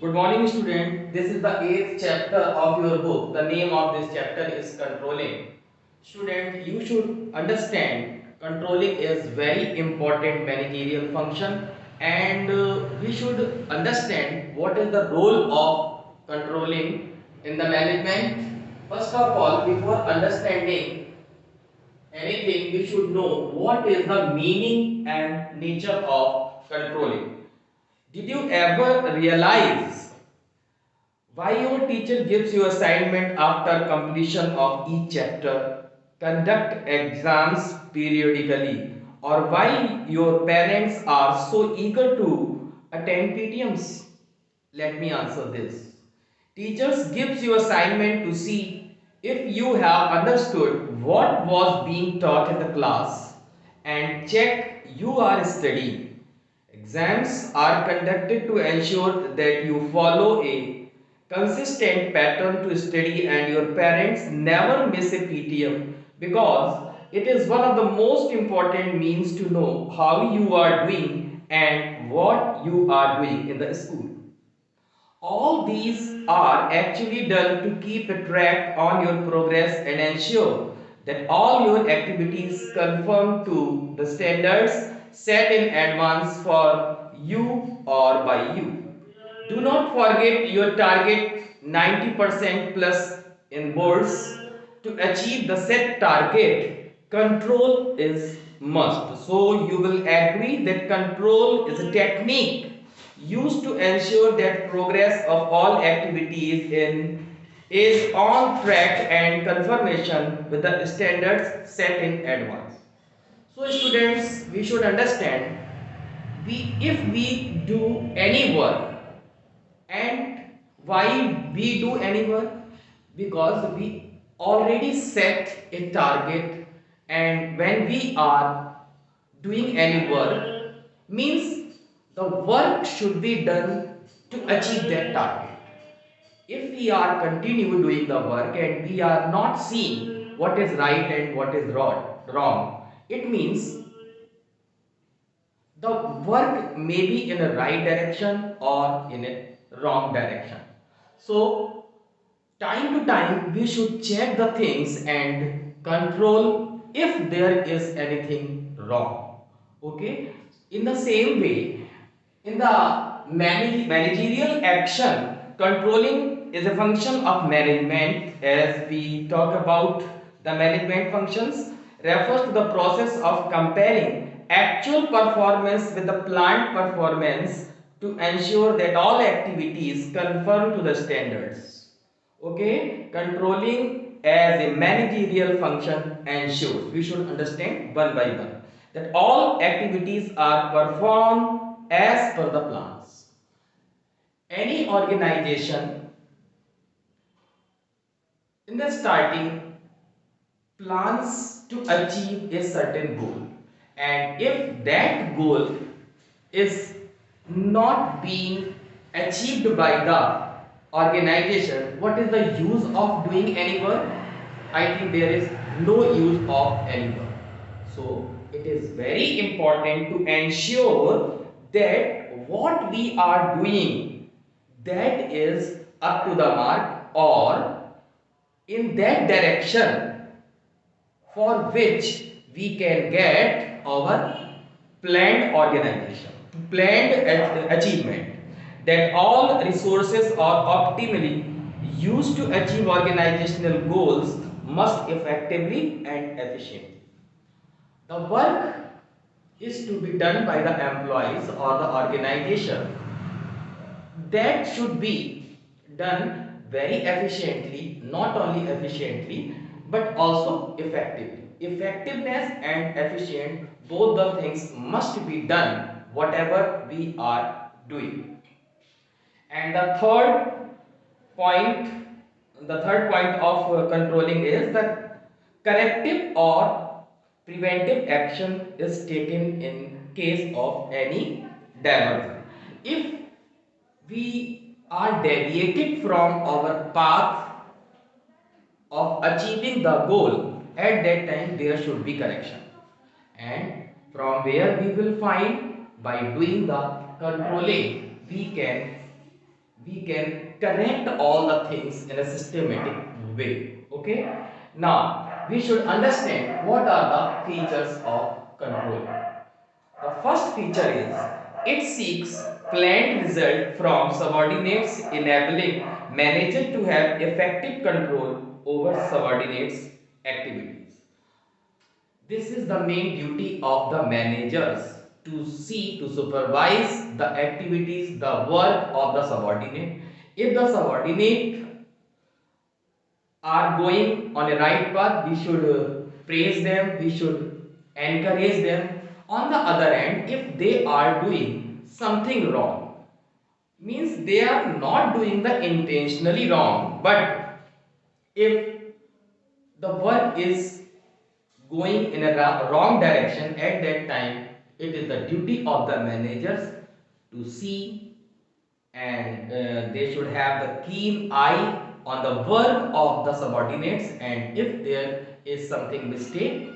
Good morning, student. This is the eighth chapter of your book. The name of this chapter is controlling. Student, you should understand controlling is very important managerial function, and we should understand what is the role of controlling in the management. First of all, before understanding anything, we should know what is the meaning and nature of controlling. Did you ever realize why your teacher gives you assignment after completion of each chapter, conduct exams periodically, or why your parents are so eager to attend PTMs? Let me answer this. Teachers gives you assignment to see if you have understood what was being taught in the class and check you are studying. Exams are conducted to ensure that you follow a consistent pattern to study and your parents never miss a PTM because it is one of the most important means to know how you are doing and what you are doing in the school. All these are actually done to keep a track on your progress and ensure that all your activities conform to the standards set in advance for you or by you. Do not forget your target 90% plus in boards to achieve the set target. Control is must. So you will agree that control is a technique used to ensure that progress of all activities in is on track and confirmation with the standards set in advance. So students, we should understand if we do any work, and why we do any work, because we already set a target, and when we are doing any work means the work should be done to achieve that target. If we are continue doing the work and we are not seeing what is right and what is wrong, it means the work may be in a right direction or in a wrong direction. So time to time we should check the things and control if there is anything wrong. Okay, in the same way, in the managerial action, controlling is a function of management. As we talk about the management functions, refers to the process of comparing actual performance with the planned performance to ensure that all activities conform to the standards. Okay, controlling as a managerial function ensures, we should understand one by one, that all activities are performed as per the plans. Any organization in the starting plans to achieve a certain goal, and if that goal is not being achieved by the organization, what is the use of doing any work? I think there is no use of any work. So it is very important to ensure that what we are doing, that is up to the mark or in that direction for which we can get our planned organization, planned achievement, that all resources are optimally used to achieve organizational goals must effectively and efficiently. The work is to be done by the employees or the organization, that should be done very efficiently, not only efficiently but also effectively. Effectiveness and efficient, both the things must be done whatever we are doing. And point the third point of controlling is that corrective or preventive action is taken in case of any diversion. If we are deviated from our path of achieving the goal, at that time there should be correction, and from where we will find, by doing the controlling we can we can correct all the things in a systematic way. Okay, now we should understand what are the features of control. The first feature is it seeks planned result from subordinates, enabling manager to have effective control over subordinates activities. This is the main duty of the managers, to see, to supervise the activities, the work of the subordinate. If the subordinate are going on a right path, we should praise them, we should encourage them. On the other hand, if they are doing something wrong, means they are not doing the intentionally wrong, but if the work is going in a wrong direction, at that time it is the duty of the managers to see, and they should have the keen eye on the work of the subordinates, and if there is something mistake,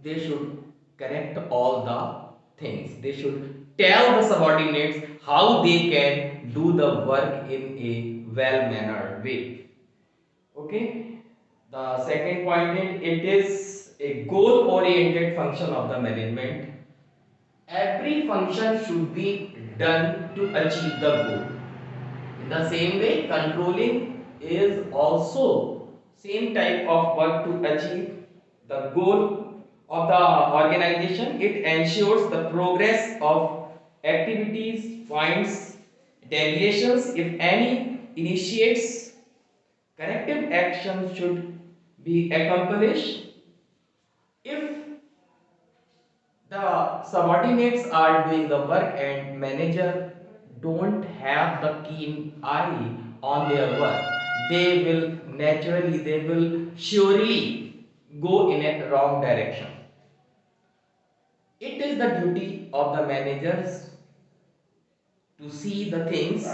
they should correct all the things. They should tell the subordinates how they can do the work in a well mannered way. Okay, the second point is it is a goal oriented function of the management. Every function should be done to achieve the goal. In the same way, controlling is also same type of work to achieve the goal of the organization. It ensures the progress of activities, finds deviations if any, initiates corrective action should be accomplished. If the subordinates are doing the work and manager don't have the keen eye on their work, they will naturally, they will surely go in a wrong direction. It is the duty of the managers to see the things,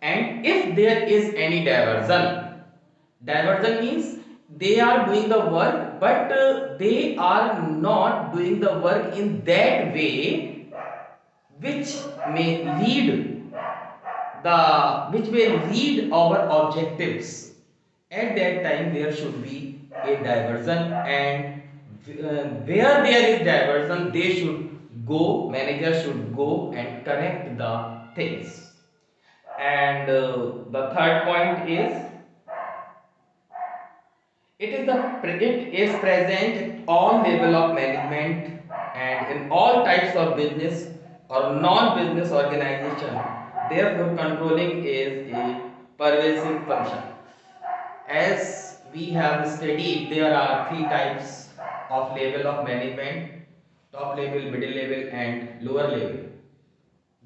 and if there is any diversion means they are doing the work, but they are not doing the work in that way which may lead the which may lead our objectives. At that time there should be a diversion, and where there is diversion, they should go, manager should go and correct the things. And the third point is it is present at all level of management and in all types of business or non-business organization. Therefore, controlling is a pervasive function. As we have studied, there are three types of level of management: top level, middle level, and lower level.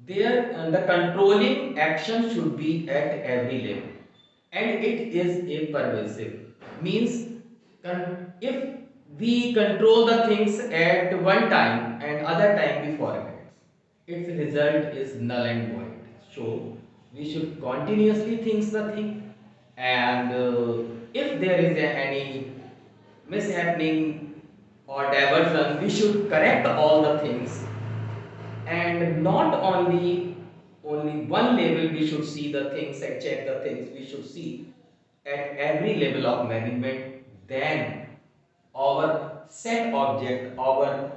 There, the controlling action should be at every level, and it is a pervasive. Means, if we control the things at one time and other time we forget, its result is null and void. So we should continuously think the thing, and if there is any mishappening or diversion, we should correct all the things, and not only one level we should see the things and check the things. We should see at every level of management, then our set object, our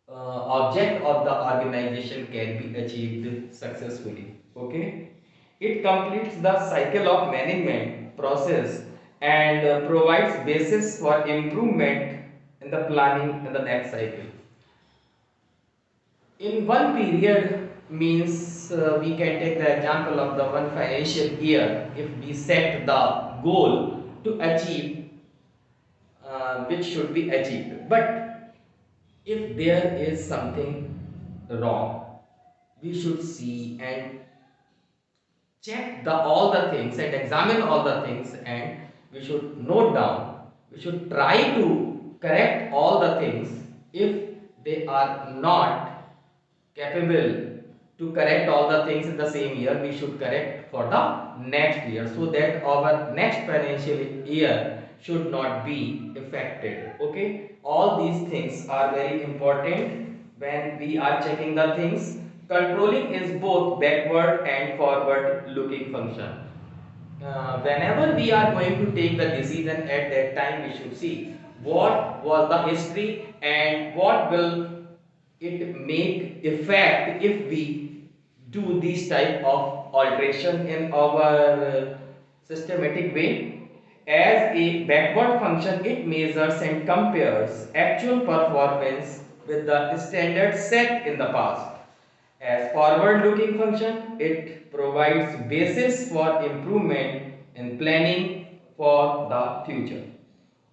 object of the organization can be achieved successfully. Okay, it completes the cycle of management process and provides basis for improvement in the planning in the next cycle. In one period means, we can take the example of the one financial year. If we set the goal to achieve, which should be achieved, but if there is something wrong, we should see and check the all the things and examine all the things, and we should note down, we should try to correct all the things. If they are not capable to correct all the things in the same year, we should correct for the next year, so that our next financial year should not be affected. Okay, all these things are very important when we are checking the things. controlling is both backward and forward looking function. Whenever we are going to take the decision, at that time we should see what was the history and what will it make effect if we do this type of alteration in our systematic way. As a backward function, it measures and compares actual performance with the standard set in the past. As forward-looking function, it provides basis for improvement in planning for the future.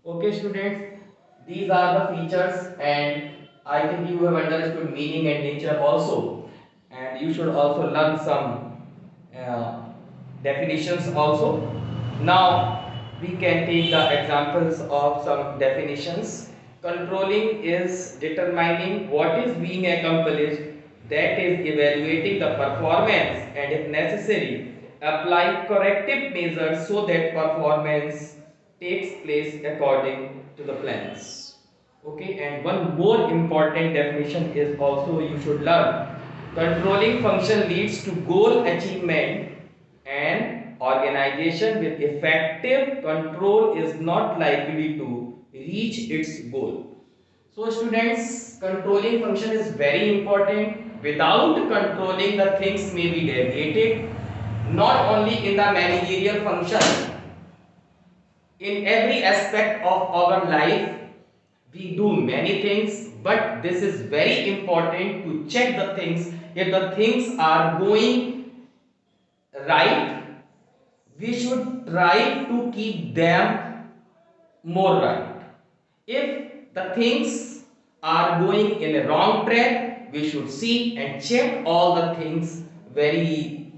Okay, students, these are the features, and I think you have understood meaning and nature also, and you should also learn some uh, definitions also. Now we can take the examples of some definitions. Controlling is determining what is being accomplished, that is evaluating the performance, and if necessary apply corrective measures so that performance takes place according to the plans. Okay, and one more important definition is also you should learn. Controlling function leads to goal achievement, and organization with effective control is not likely to reach its goal. So students, controlling function is very important. Without controlling, the things may be deviated, not only in the managerial function, in every aspect of our life. We do many things, but this is very important to check the things. If the things are going right, we should try to keep them more right. If the things are going in a wrong track, we should see and check all the things very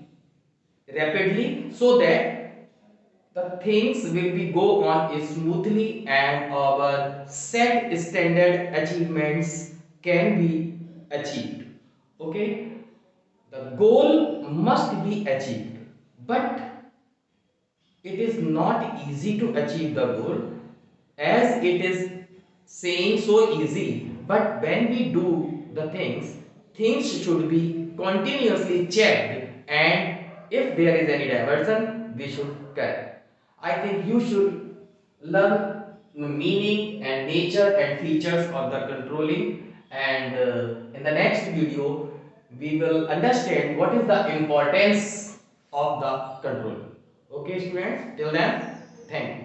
rapidly so that the things will be go on smoothly and our set standard achievements can be achieved. Okay, the goal must be achieved, but it is not easy to achieve the goal as it is saying so easy, but when we do the things should be continuously checked, and if there is any diversion we should correct. I think you should learn the meaning and nature and features of the controlling, and in the next video we will understand what is the importance of the control. Okay students, till then, thank you.